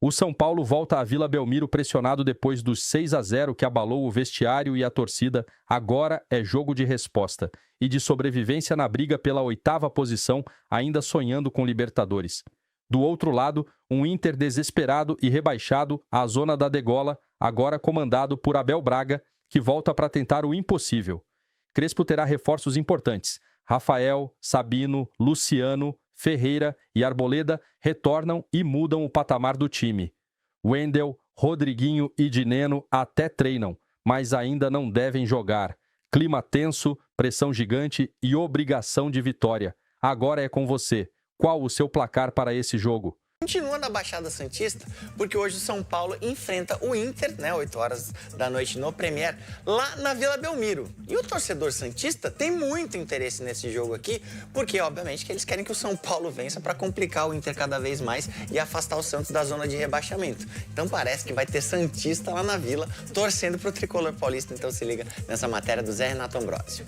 O São Paulo volta à Vila Belmiro pressionado depois dos 6-0 que abalou o vestiário e a torcida. Agora é jogo de resposta e de sobrevivência na briga pela 8ª posição, ainda sonhando com Libertadores. Do outro lado, um Inter desesperado e rebaixado à zona da degola, agora comandado por Abel Braga, que volta para tentar o impossível. Crespo terá reforços importantes. Rafael, Sabino, Luciano, Ferreira e Arboleda retornam e mudam o patamar do time. Wendel, Rodriguinho e Dineno até treinam, mas ainda não devem jogar. Clima tenso, pressão gigante e obrigação de vitória. Agora é com você. Qual o seu placar para esse jogo? Continua na Baixada Santista, porque hoje o São Paulo enfrenta o Inter, 8 horas da noite no Premier, lá na Vila Belmiro. E o torcedor santista tem muito interesse nesse jogo aqui, porque obviamente que eles querem que o São Paulo vença para complicar o Inter cada vez mais e afastar o Santos da zona de rebaixamento. Então parece que vai ter santista lá na Vila, torcendo pro tricolor paulista. Então se liga nessa matéria do Zé Renato Ambrosio.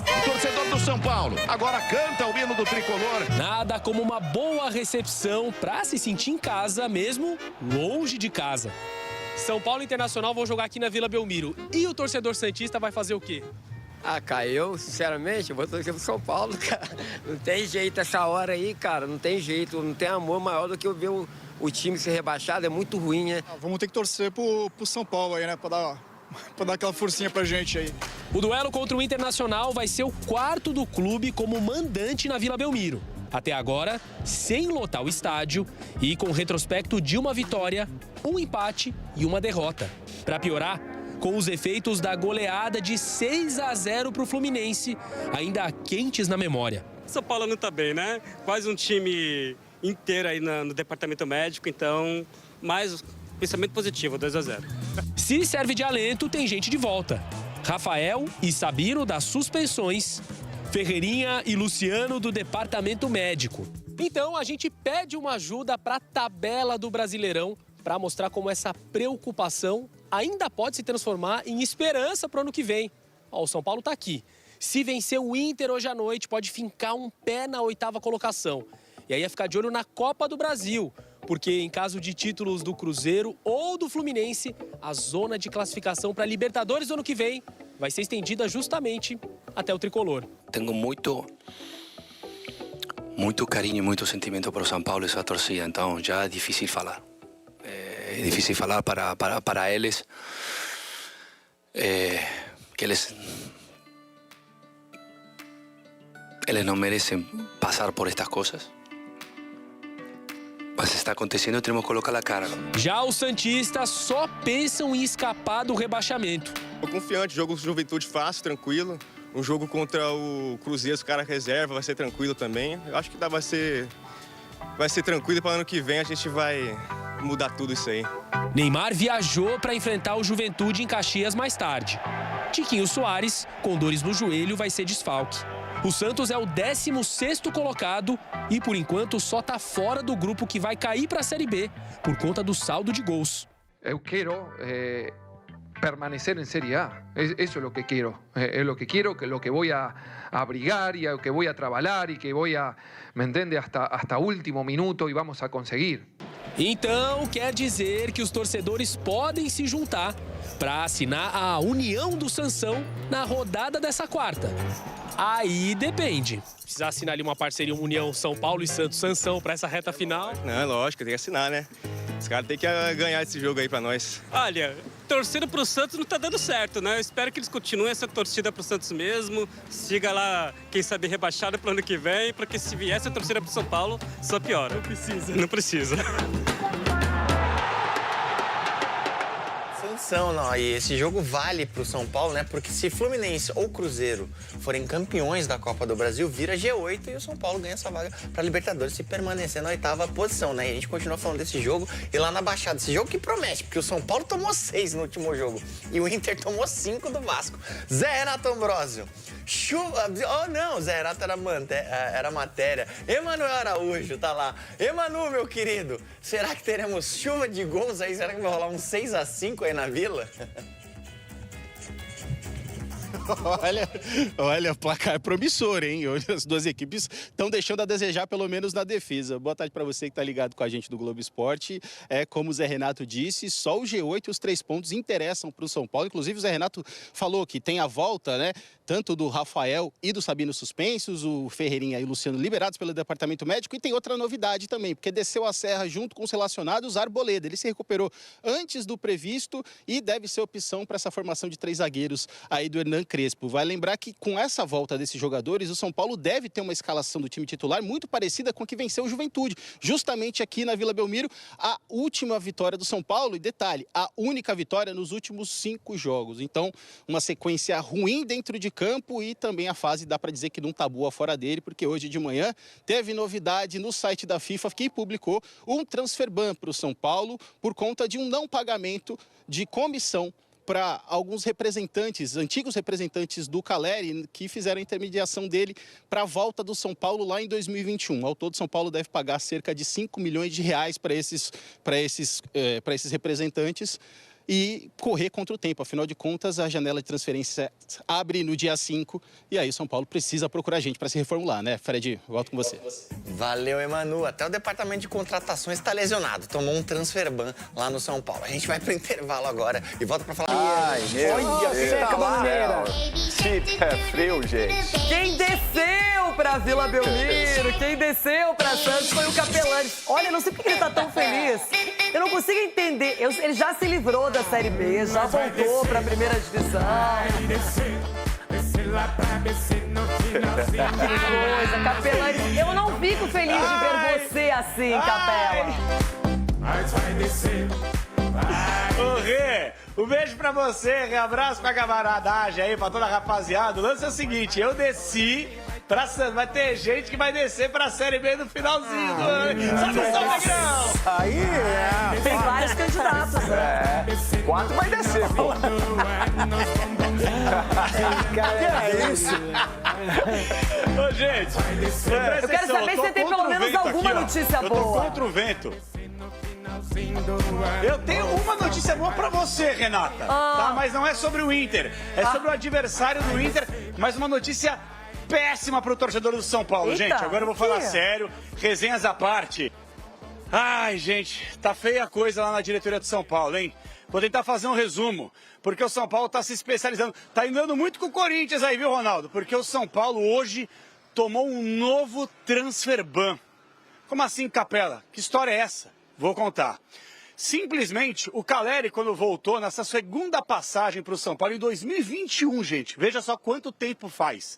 O torcedor do São Paulo agora canta o hino do tricolor. Nada como uma boa recepção para se sentir em casa, mesmo longe de casa. São Paulo e Internacional vão jogar aqui na Vila Belmiro. E o torcedor santista vai fazer o quê? Cara, eu, sinceramente, vou torcer pro São Paulo, cara. Não tem jeito essa hora aí, cara. Não tem jeito, não tem amor maior do que eu ver o time ser rebaixado. É muito ruim, né? Vamos ter que torcer pro São Paulo aí, né? Pra dar aquela forcinha pra gente aí. O duelo contra o Internacional vai ser o 4º do clube como mandante na Vila Belmiro. Até agora, sem lotar o estádio e com retrospecto de uma vitória, um empate e uma derrota. Para piorar, com os efeitos da goleada de 6-0 para o Fluminense, ainda quentes na memória. São Paulo não tá bem, né? Quase um time inteiro aí no departamento médico, então, mais pensamento positivo, 2-0. Se serve de alento, tem gente de volta. Rafael e Sabino das suspensões, Ferreirinha e Luciano do departamento médico. Então a gente pede uma ajuda para a tabela do Brasileirão para mostrar como essa preocupação ainda pode se transformar em esperança para o ano que vem. O São Paulo está aqui. Se vencer o Inter hoje à noite, pode fincar um pé na 8ª colocação. E aí é ficar de olho na Copa do Brasil, porque em caso de títulos do Cruzeiro ou do Fluminense, a zona de classificação para Libertadores do ano que vem vai ser estendida justamente até o tricolor. Tenho muito carinho e muito sentimento para o São Paulo e sua torcida, então já é difícil falar. É difícil falar para eles que eles não merecem passar por estas coisas. Mas está acontecendo, temos que colocar a cara. Já os santistas só pensam em escapar do rebaixamento. Tô confiante, jogo Juventude fácil, tranquilo. Um jogo contra o Cruzeiro, os caras reserva, vai ser tranquilo também. Eu acho que vai ser tranquilo, para o ano que vem a gente vai mudar tudo isso aí. Neymar viajou para enfrentar o Juventude em Caxias mais tarde. Tiquinho Soares, com dores no joelho, vai ser desfalque. O Santos é o 16º colocado e, por enquanto, só está fora do grupo que vai cair para a Série B por conta do saldo de gols. Eu quero permanecer em Série A. Isso é o que quero. É o que quero, que é o que vou a brigar e é o que vou a trabalhar e que vou a, me entende, hasta último minuto e vamos a conseguir. Então, quer dizer que os torcedores podem se juntar para assinar a união do Sansão na rodada dessa quarta. Aí depende. Precisa assinar ali uma parceria, uma união São Paulo e Santos Sansão para essa reta final? Não, lógico, tem que assinar, né? Os caras têm que ganhar esse jogo aí pra nós. Olha, torcida pro Santos não tá dando certo, né? Eu espero que eles continuem essa torcida pro Santos mesmo. Siga lá, quem sabe, rebaixado pro ano que vem, porque se viesse a torcida pro São Paulo, só piora. Não precisa. Não precisa. Não, e esse jogo vale pro São Paulo, né? Porque se Fluminense ou Cruzeiro forem campeões da Copa do Brasil, vira G8 e o São Paulo ganha essa vaga pra Libertadores se permanecer na 8ª posição, né? E a gente continua falando desse jogo e lá na Baixada, esse jogo que promete, porque o São Paulo tomou 6 no último jogo e o Inter tomou 5 do Vasco. Zé Renato Ambrosio. Chuva... Oh, não, Zé Renato era matéria. Emanuel Araújo tá lá. Emanu, meu querido, será que teremos chuva de gols aí? Será que vai rolar um 6-5 aí na Vila? Olha, o placar é promissor, hein? As duas equipes estão deixando a desejar, pelo menos na defesa. Boa tarde para você que está ligado com a gente do Globo Esporte. Como o Zé Renato disse, só o G8 e os 3 pontos interessam para o São Paulo. Inclusive, o Zé Renato falou que tem a volta, né? Tanto do Rafael e do Sabino suspensos, o Ferreirinha e o Luciano liberados pelo departamento médico. E tem outra novidade também, porque desceu a serra junto com os relacionados, Arboleda. Ele se recuperou antes do previsto e deve ser opção para essa formação de 3 zagueiros aí do Hernan Crespo. Vai lembrar que com essa volta desses jogadores, o São Paulo deve ter uma escalação do time titular muito parecida com a que venceu o Juventude, justamente aqui na Vila Belmiro, a última vitória do São Paulo. E detalhe, a única vitória nos últimos 5 jogos. Então, uma sequência ruim dentro de campo e também a fase, dá para dizer que não tá boa fora dele, porque hoje de manhã teve novidade no site da FIFA que publicou um transfer ban para o São Paulo por conta de um não pagamento de comissão para alguns representantes, antigos representantes do Caleri, que fizeram a intermediação dele para a volta do São Paulo lá em 2021. Ao todo, São Paulo deve pagar cerca de 5 milhões de reais para esses representantes e correr contra o tempo. Afinal de contas, a janela de transferência abre no dia 5 e aí o São Paulo precisa procurar gente para se reformular, né? Fred, volto com você. Valeu, Emanu. Até o departamento de contratações está lesionado. Tomou um transfer ban lá no São Paulo. A gente vai para o intervalo agora e volta para falar. Ai, meu Deus. Seca bananeira. Que pé frio, gente. Quem desceu pra Vila Belmiro, quem desceu pra Santos foi o Capelani. Olha, não sei por que ele tá tão feliz. Eu não consigo entender. Ele já se livrou da Série B, já voltou pra primeira divisão. Que coisa, Capelani. Eu não fico feliz de ver você assim, Capela. Ô, Rê, um beijo pra você, Rê. Abraço pra camaradagem aí, pra toda a rapaziada. O lance é o seguinte, eu desci pra Santos, vai ter gente que vai descer pra Série B no finalzinho do ano. Sabe o São Negrão? Aí é. Tem vários candidatos, né? 4 vai descer, pô. Cara, é isso? Ô, gente, eu quero saber se você tem pelo menos alguma notícia boa. Eu tô contra o vento. Eu tenho uma notícia boa pra você, Renata. Tá? Mas não é sobre o Inter. É sobre o adversário do Inter. Mas uma notícia péssima pro torcedor do São Paulo, Eita, gente. Agora eu vou falar sério. Resenhas à parte. Ai, gente, tá feia a coisa lá na diretoria do São Paulo, hein? Vou tentar fazer um resumo, porque o São Paulo tá se especializando. Tá andando muito com o Corinthians aí, viu, Ronaldo? Porque o São Paulo hoje tomou um novo transfer ban. Como assim, Capela? Que história é essa? Vou contar. Simplesmente, o Caleri, quando voltou nessa segunda passagem para o São Paulo, em 2021, gente, veja só quanto tempo faz.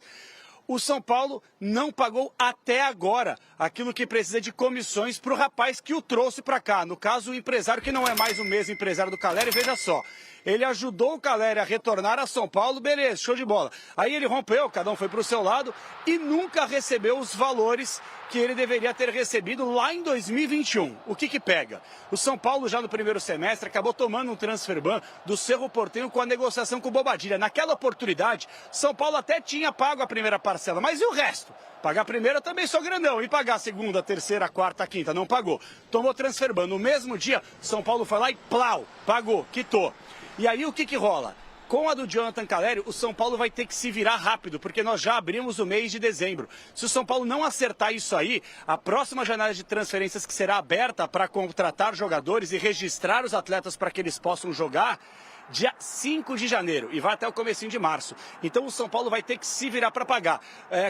O São Paulo não pagou até agora aquilo que precisa de comissões para o rapaz que o trouxe para cá. No caso, o empresário que não é mais o mesmo empresário do Caleri, veja só. Ele ajudou o Caleri a retornar a São Paulo, beleza, show de bola. Aí ele rompeu, cada um foi para o seu lado e nunca recebeu os valores que ele deveria ter recebido lá em 2021. O que pega? O São Paulo, já no primeiro semestre, acabou tomando um transfer ban do Cerro Porteño com a negociação com o Bobadilla. Naquela oportunidade, São Paulo até tinha pago a primeira parcela, mas e o resto? Pagar a primeira também sou grandão, e pagar a segunda, a terceira, a quarta, a quinta, não pagou. Tomou transfer ban. No mesmo dia, São Paulo foi lá e plau, pagou, quitou. E aí o que rola? Com a do Jonathan Caleri, o São Paulo vai ter que se virar rápido, porque nós já abrimos o mês de dezembro. Se o São Paulo não acertar isso aí, a próxima janela de transferências que será aberta para contratar jogadores e registrar os atletas para que eles possam jogar, dia 5 de janeiro e vai até o comecinho de março. Então o São Paulo vai ter que se virar para pagar.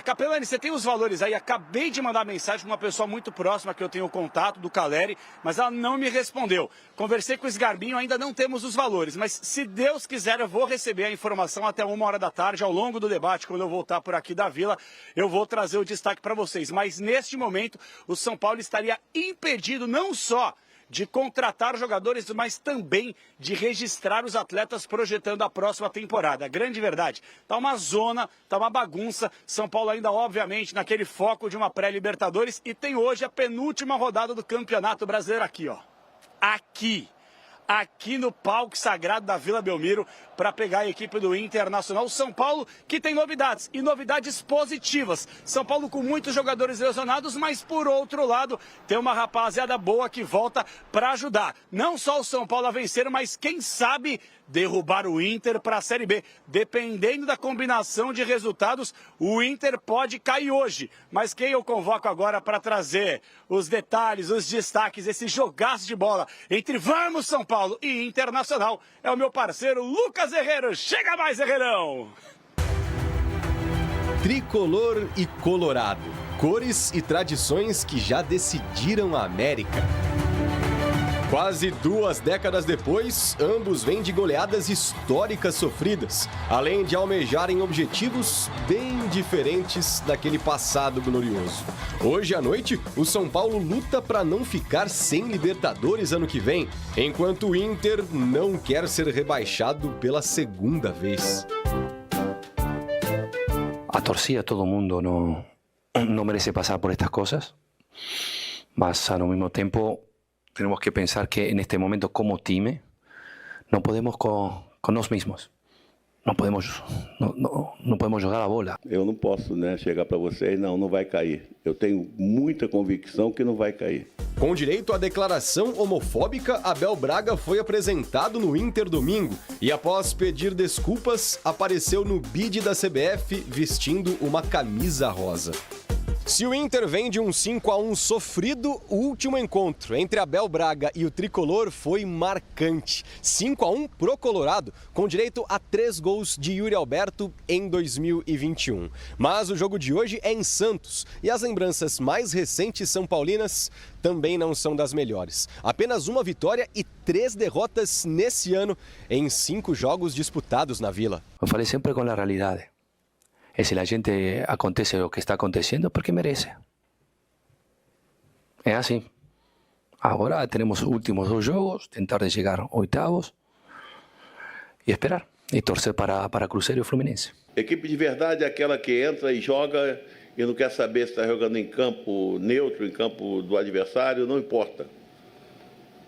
Capelani, você tem os valores aí? Acabei de mandar mensagem para uma pessoa muito próxima que eu tenho contato, do Caleri, mas ela não me respondeu. Conversei com o Sgarbinho, ainda não temos os valores, mas se Deus quiser eu vou receber a informação até 13h ao longo do debate, quando eu voltar por aqui da Vila, eu vou trazer o destaque para vocês. Mas neste momento o São Paulo estaria impedido não só de contratar jogadores, mas também de registrar os atletas projetando a próxima temporada. A grande verdade, tá uma zona, tá uma bagunça. São Paulo ainda, obviamente, naquele foco de uma pré-Libertadores e tem hoje a penúltima rodada do Campeonato Brasileiro aqui, ó. Aqui. aqui no palco sagrado da Vila Belmiro para pegar a equipe do Internacional. O São Paulo que tem novidades e novidades positivas. São Paulo com muitos jogadores lesionados, mas por outro lado tem uma rapaziada boa que volta para ajudar. Não só o São Paulo a vencer, mas quem sabe derrubar o Inter para a Série B. Dependendo da combinação de resultados, o Inter pode cair hoje. Mas quem eu convoco agora para trazer os detalhes, os destaques, esse jogaço de bola entre Vamos São Paulo e Internacional é o meu parceiro Lucas Herrero. Chega mais, Herrerão! Tricolor e colorado. Cores e tradições que já decidiram a América. Quase 2 décadas depois, ambos vêm de goleadas históricas sofridas, além de almejarem objetivos bem diferentes daquele passado glorioso. Hoje à noite, o São Paulo luta para não ficar sem Libertadores ano que vem, enquanto o Inter não quer ser rebaixado pela segunda vez. A torcida, todo mundo no merece passar por estas coisas, mas ao mesmo tempo tenemos que pensar que en este momento como time no podemos con nós mesmos. Não podemos jogar a bola. Eu não posso, chegar para vocês, não vai cair. Eu tenho muita convicção que não vai cair. Com direito à declaração homofóbica, Abel Braga foi apresentado no Inter domingo e, após pedir desculpas, apareceu no bid da CBF vestindo uma camisa rosa. Se o Inter vem de um 5-1 sofrido, o último encontro entre Abel Braga e o Tricolor foi marcante. 5-1 pro Colorado, com direito a 3 gols de Yuri Alberto em 2021. Mas o jogo de hoje é em Santos e as lembranças mais recentes são paulinas também não são das melhores. Apenas uma vitória e 3 derrotas nesse ano em 5 jogos disputados na Vila. Eu falei sempre com a realidade. E se a gente acontece o que está acontecendo, porque merece. É assim. Agora temos os últimos 2 jogos, tentar de chegar a oitavos e esperar. E torcer para Cruzeiro e Fluminense. Equipe de verdade é aquela que entra e joga e não quer saber se está jogando em campo neutro, em campo do adversário, não importa.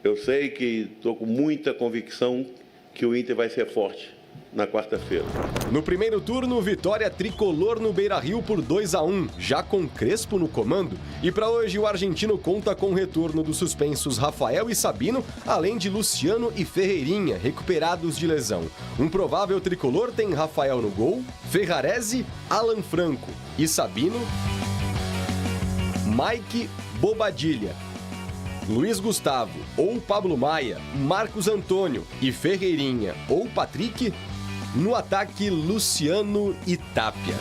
Eu sei que estou com muita convicção que o Inter vai ser forte na quarta-feira. No primeiro turno, vitória tricolor no Beira-Rio por 2-1, já com Crespo no comando. E para hoje o argentino conta com o retorno dos suspensos Rafael e Sabino, além de Luciano e Ferreirinha, recuperados de lesão. Um provável tricolor tem Rafael no gol, Ferrarese, Alan Franco e Sabino, Mike Bobadilha, Luiz Gustavo ou Pablo Maia, Marcos Antônio e Ferreirinha ou Patrick. No ataque, Luciano e Tapia.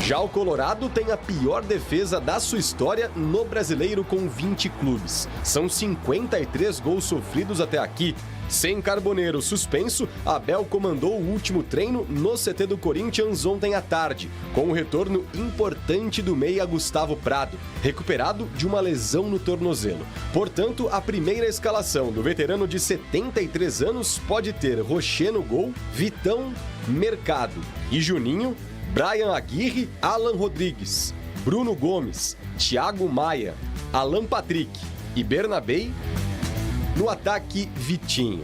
Já o Colorado tem a pior defesa da sua história no Brasileiro com 20 clubes. São 53 gols sofridos até aqui. Sem Carboneiro suspenso, Abel comandou o último treino no CT do Corinthians ontem à tarde, com o retorno importante do meia Gustavo Prado, recuperado de uma lesão no tornozelo. Portanto, a primeira escalação do veterano de 73 anos pode ter Rocher no gol, Vitão, Mercado e Juninho, Brian Aguirre, Alan Rodrigues, Bruno Gomes, Thiago Maia, Alan Patrick e Bernabei. No ataque, Vitinho.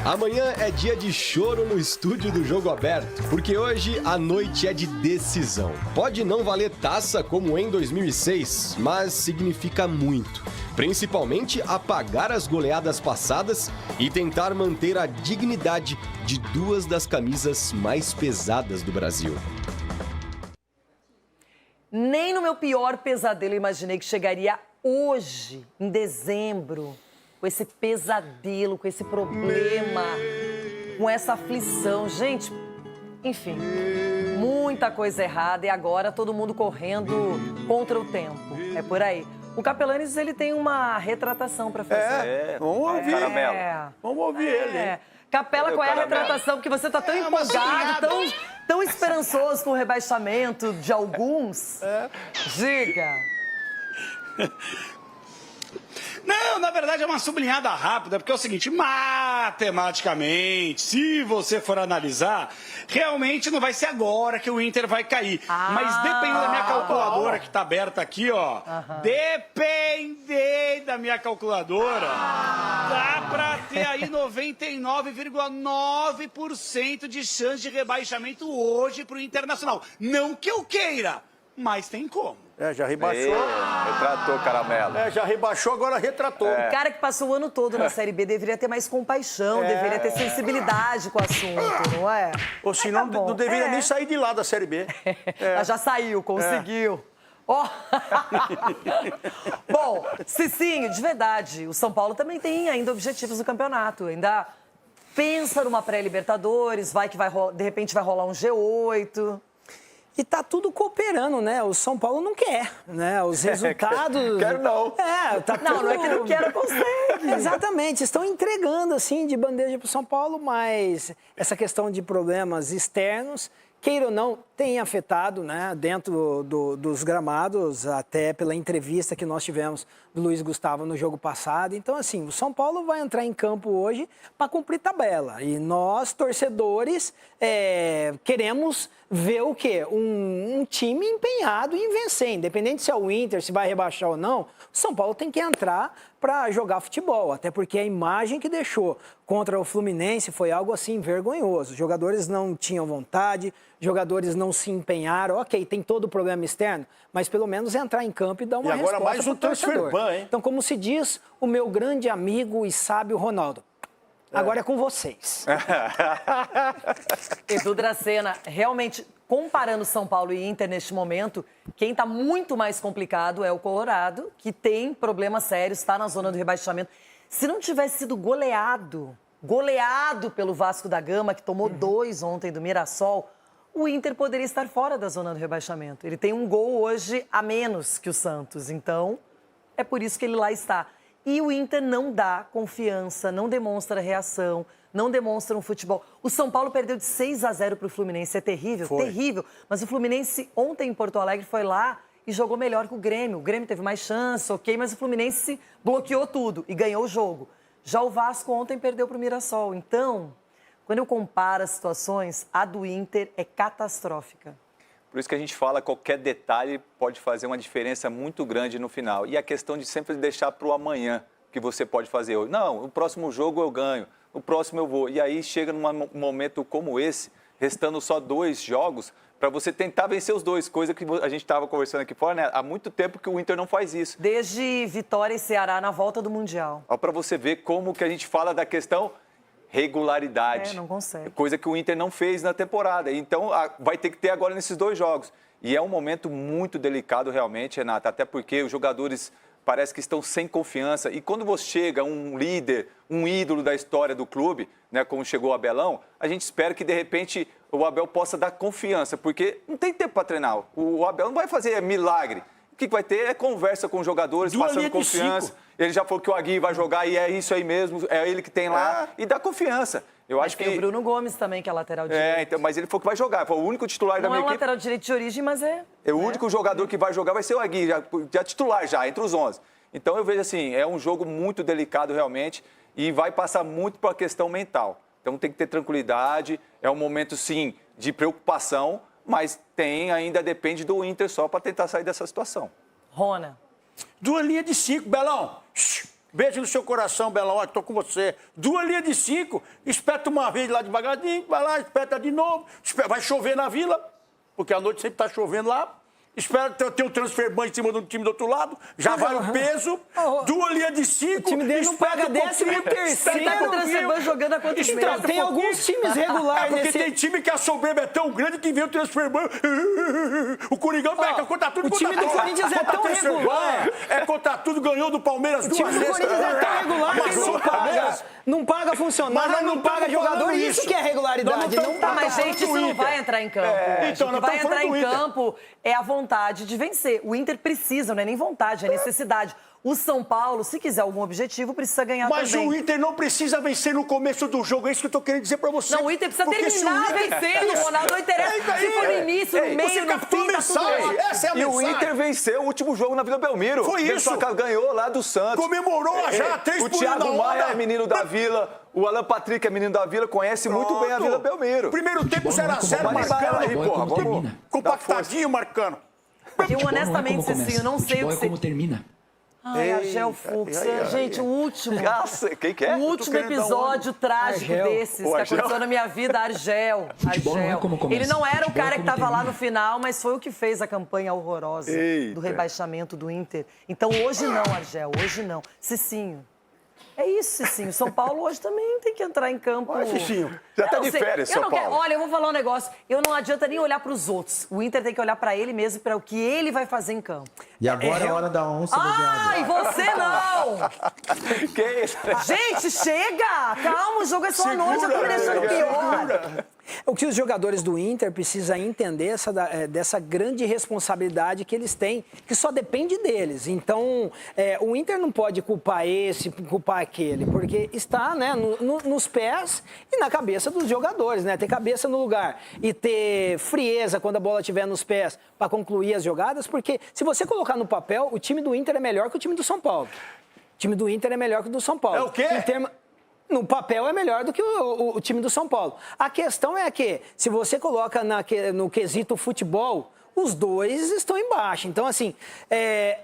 Amanhã é dia de choro no estúdio do Jogo Aberto, porque hoje a noite é de decisão. Pode não valer taça como em 2006, mas significa muito. Principalmente apagar as goleadas passadas e tentar manter a dignidade de 2 das camisas mais pesadas do Brasil. Nem no meu pior pesadelo eu imaginei que chegaria hoje, em dezembro, com esse pesadelo, com esse problema, com essa aflição. Gente, enfim, muita coisa errada e agora todo mundo correndo contra o tempo. É por aí. O Capelanes, ele tem uma retratação para fazer. Vamos ouvir. Vamos ouvir ele. Capela, qual é a retratação? Porque você tá tão empolgado, tão esperançoso com o rebaixamento de alguns. Diga. Não, na verdade é uma sublinhada rápida, porque é o seguinte, matematicamente, se você for analisar, realmente não vai ser agora que o Inter vai cair. Mas dependendo da minha calculadora, que está aberta aqui, ó, dependendo da minha calculadora, dá para ter aí 99,9% de chance de rebaixamento hoje pro Internacional. Não que eu queira, mas tem como. Já rebaixou. Retratou, Caramelo. Já rebaixou, agora retratou. O cara que passou o ano todo na Série B deveria ter mais compaixão, deveria ter sensibilidade com o assunto, não é? Ou senão não deveria nem sair de lá da Série B. Mas já saiu, conseguiu. Ó. Bom, Cicinho, de verdade, o São Paulo também tem ainda objetivos no campeonato. Ainda pensa numa pré-Libertadores, de repente vai rolar um G8... E tá tudo cooperando, né? O São Paulo não quer, né? Os resultados... Quero não. Tá tudo... Não é que não quero, consegue. Exatamente. Estão entregando, assim, de bandeja pro São Paulo, mas essa questão de problemas externos, queira ou não, tem afetado, né? Dentro dos gramados, até pela entrevista que nós tivemos do Luiz Gustavo no jogo passado. Então, assim, o São Paulo vai entrar em campo hoje para cumprir tabela. E nós, torcedores, queremos ver o quê? Um time empenhado em vencer. Independente se é o Inter, se vai rebaixar ou não, o São Paulo tem que entrar para jogar futebol. Até porque a imagem que deixou contra o Fluminense foi algo assim vergonhoso. Os jogadores não tinham vontade, jogadores não se empenharam. Ok, tem todo o problema externo, mas pelo menos entrar em campo e dar uma resposta agora mais um transfer ban, hein? Então, como se diz o meu grande amigo e sábio Ronaldo, agora é com vocês. Edu Dracena, realmente, comparando São Paulo e Inter neste momento, quem está muito mais complicado é o Colorado, que tem problemas sérios, está na zona do rebaixamento. Se não tivesse sido goleado pelo Vasco da Gama, que tomou 2 ontem do Mirassol, o Inter poderia estar fora da zona do rebaixamento. Ele tem um gol hoje a menos que o Santos, então é por isso que ele lá está. E o Inter não dá confiança, não demonstra reação, não demonstra um futebol. O São Paulo perdeu de 6-0 para o Fluminense, é terrível, terrível. Mas o Fluminense ontem em Porto Alegre foi lá e jogou melhor que o Grêmio. O Grêmio teve mais chance, ok, mas o Fluminense bloqueou tudo e ganhou o jogo. Já o Vasco ontem perdeu para o Mirassol. Então, quando eu comparo as situações, a do Inter é catastrófica. Por isso que a gente fala, qualquer detalhe pode fazer uma diferença muito grande no final. E a questão de sempre deixar para o amanhã, que você pode fazer hoje. Não, o próximo jogo eu ganho, o próximo eu vou. E aí chega num momento como esse, restando só 2 jogos, para você tentar vencer os 2, coisa que a gente estava conversando aqui fora, né? Há muito tempo que o Inter não faz isso. Desde Vitória e Ceará na volta do Mundial. Para você ver como que a gente fala da questão regularidade. Não consegue. Coisa que o Inter não fez na temporada. Então, vai ter que ter agora nesses 2 jogos. E é um momento muito delicado realmente, Renata, até porque os jogadores parece que estão sem confiança. E quando você chega um líder, um ídolo da história do clube, né, como chegou o Abelão, a gente espera que, de repente, o Abel possa dar confiança, porque não tem tempo para treinar. O Abel não vai fazer milagre. O que vai ter é conversa com os jogadores, passando confiança. Ele já falou que o Agui vai jogar e é isso aí mesmo, é ele que tem lá, e dá confiança. Eu acho que tem o Bruno Gomes também, que é lateral direito. Então, mas ele falou que vai jogar, foi o único titular da minha equipe. Não é um lateral direito de origem, mas é... O único jogador que vai jogar vai ser o Agui, já titular já, entre os 11. Então eu vejo assim, é um jogo muito delicado realmente e vai passar muito por a questão mental. Então tem que ter tranquilidade, é um momento sim de preocupação, mas ainda depende do Inter só para tentar sair dessa situação. Rona. 2 linhas de 5, Belão. Beijo no seu coração, Belão. Estou com você. 2 linhas de 5. Espeta uma vez lá devagarzinho, vai lá, espeta de novo. Vai chover na Vila, porque à noite sempre está chovendo lá. Espera ter um transfer ban em cima do time do outro lado. Já vai o peso. 2 linhas de 5. O time dele não paga 13º. Tá com o transfer ban jogando há quantos meses? Então, tem alguns times regulares porque tem time que a soberba é tão grande que vem o transfer ban. O Coringão pega, conta tudo. O time do Corinthians é tão regular. Conta tudo, ganhou do Palmeiras 2 vezes. O time do Corinthians é tão regular que não paga funcionário, não paga jogador. Isso que é regularidade. Mas, gente, isso não vai entrar em campo. Então, o que vai entrar em campo é a vontade de vencer. O Inter precisa, não é nem vontade, é necessidade. O São Paulo, se quiser algum objetivo, precisa ganhar Mas também. o Inter não precisa vencer no começo do jogo, é isso que eu tô querendo dizer pra você. Não, o Inter precisa Porque terminar vencendo, Ronaldo, não interessa. Se for no início, no meio, no fim, tá tudo ótimo. Essa é a E o mensagem. Inter venceu o último jogo na Vila Belmiro. Foi isso. Ele ganhou lá do Santos. Comemorou já, 3 O por 1 Thiago na Maia hora. é menino da Vila, o Alan Patrick é menino da Vila, conhece muito bem a Vila Belmiro. Primeiro tempo 0x0, marcando aí, porra. Vamos compactadinho, marcando. Eu, honestamente, Cicinho, não sei o que você... termina. Ai, Argel Fux. Gente, o último. Nossa, quem que é? O último episódio trágico desses que aconteceu na minha vida, Argel. Ele não era o cara que estava lá no final, mas foi o que fez a campanha horrorosa do rebaixamento do Inter. Então, hoje não, Argel, hoje não. Cicinho. É isso, Cicinho. São Paulo hoje também tem que entrar em campo. Olha, Cicinho. Já tá de férias, São Paulo. Olha, eu vou falar um negócio. Eu não adianta nem olhar para os outros. O Inter tem que olhar para ele mesmo, para o que ele vai fazer em campo. E agora é a hora da onça do Ai, você não! Que isso? Gente, chega! Calma, o jogo é só à noite, eu tô me deixando pior. O que os jogadores do Inter precisam entender dessa grande responsabilidade que eles têm, que só depende deles. Então, o Inter não pode culpar esse, culpar aquele, porque está, né, nos pés e na cabeça dos jogadores, né? Ter cabeça no lugar e ter frieza quando a bola estiver nos pés para concluir as jogadas, porque se você colocar no papel, o time do Inter é melhor que o time do São Paulo. O time do Inter é melhor que o do São Paulo. É o quê? No papel é melhor do que o time do São Paulo. A questão é que, se você coloca no quesito futebol, os dois estão embaixo. Então, assim,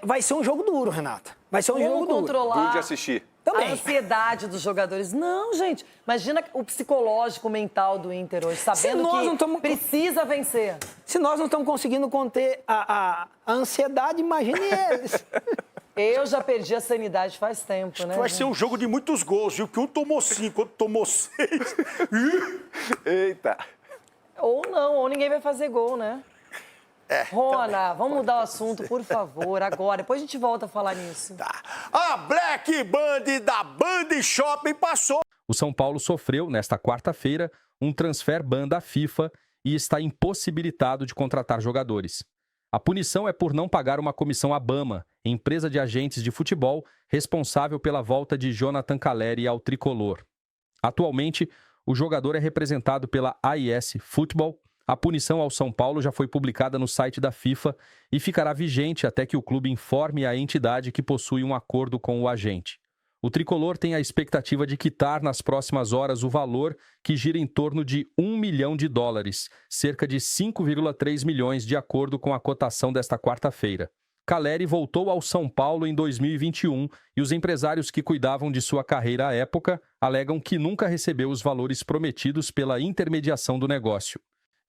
vai ser um jogo duro, Renata. Vai ser um jogo duro. Controlar Duro de assistir. a ansiedade dos jogadores. Não, gente. Imagina o psicológico, mental do Inter hoje, sabendo que precisa vencer. Se nós não estamos conseguindo conter a ansiedade, imagine eles. Eu já perdi a sanidade faz tempo, né? Vai ser um jogo de muitos gols, viu? Que um tomou 5, outro tomou 6. Eita. Ou não, ou ninguém vai fazer gol, né? Rona, vamos mudar o assunto, por favor, agora. Depois a gente volta a falar nisso. A Black Band da Band Shopping passou. O São Paulo sofreu, nesta quarta-feira, um transfer ban da FIFA e está impossibilitado de contratar jogadores. A punição é por não pagar uma comissão à Bama, empresa de agentes de futebol responsável pela volta de Jonathan Calleri ao tricolor. Atualmente, o jogador é representado pela AIS Futebol. A punição ao São Paulo já foi publicada no site da FIFA e ficará vigente até que o clube informe a entidade que possui um acordo com o agente. O tricolor tem a expectativa de quitar nas próximas horas o valor que gira em torno de $1 milhão, cerca de 5,3 milhões de acordo com a cotação desta quarta-feira. Calleri voltou ao São Paulo em 2021 e os empresários que cuidavam de sua carreira à época alegam que nunca recebeu os valores prometidos pela intermediação do negócio.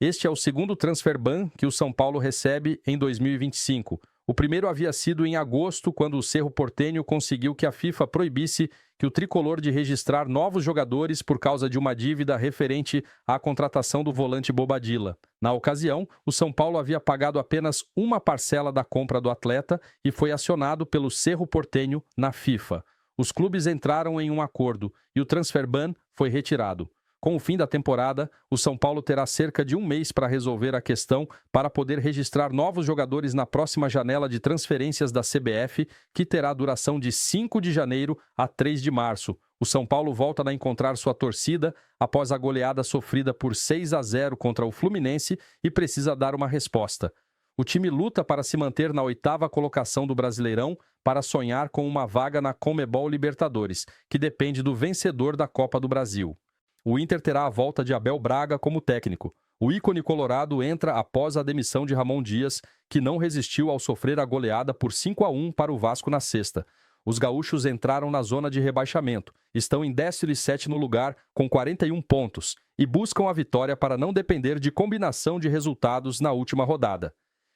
Este é o segundo transfer ban que o São Paulo recebe em 2025. O primeiro havia sido em agosto, quando o Cerro Porteño conseguiu que a FIFA proibisse que o tricolor de registrar novos jogadores por causa de uma dívida referente à contratação do volante Bobadilla. Na ocasião, o São Paulo havia pagado apenas uma parcela da compra do atleta e foi acionado pelo Cerro Porteño na FIFA. Os clubes entraram em um acordo e o transfer ban foi retirado. Com o fim da temporada, o São Paulo terá cerca de um mês para resolver a questão para poder registrar novos jogadores na próxima janela de transferências da CBF, que terá duração de 5 de janeiro a 3 de março. O São Paulo volta a encontrar sua torcida após a goleada sofrida por 6-0 contra o Fluminense e precisa dar uma resposta. O time luta para se manter na 8ª colocação do Brasileirão para sonhar com uma vaga na Conmebol Libertadores, que depende do vencedor da Copa do Brasil. O Inter terá a volta de Abel Braga como técnico. O ícone colorado entra após a demissão de Ramon Dias, que não resistiu ao sofrer a goleada por 5-1 para o Vasco na sexta. Os gaúchos entraram na zona de rebaixamento, estão em 17º lugar com 41 pontos e buscam a vitória para não depender de combinação de resultados na última rodada.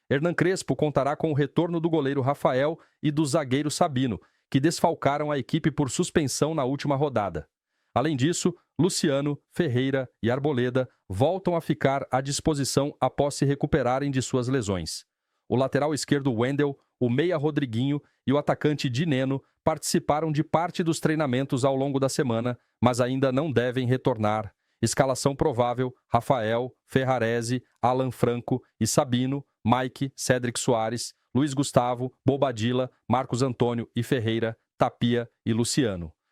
Hernan Crespo contará com o retorno do goleiro Rafael e do zagueiro Sabino, que desfalcaram a equipe por suspensão na última rodada. Além disso, Luciano, Ferreira e Arboleda voltam a ficar à disposição após se recuperarem de suas lesões. O lateral esquerdo Wendel, o meia Rodriguinho e o atacante Dineno participaram de parte dos treinamentos ao longo da semana, mas ainda não devem retornar. Escalação provável: Rafael, Ferrarese, Alan Franco e Sabino, Mike, Cédric Soares, Luiz Gustavo, Bobadilla, Marcos Antônio e Ferreira, Tapia e Luciano.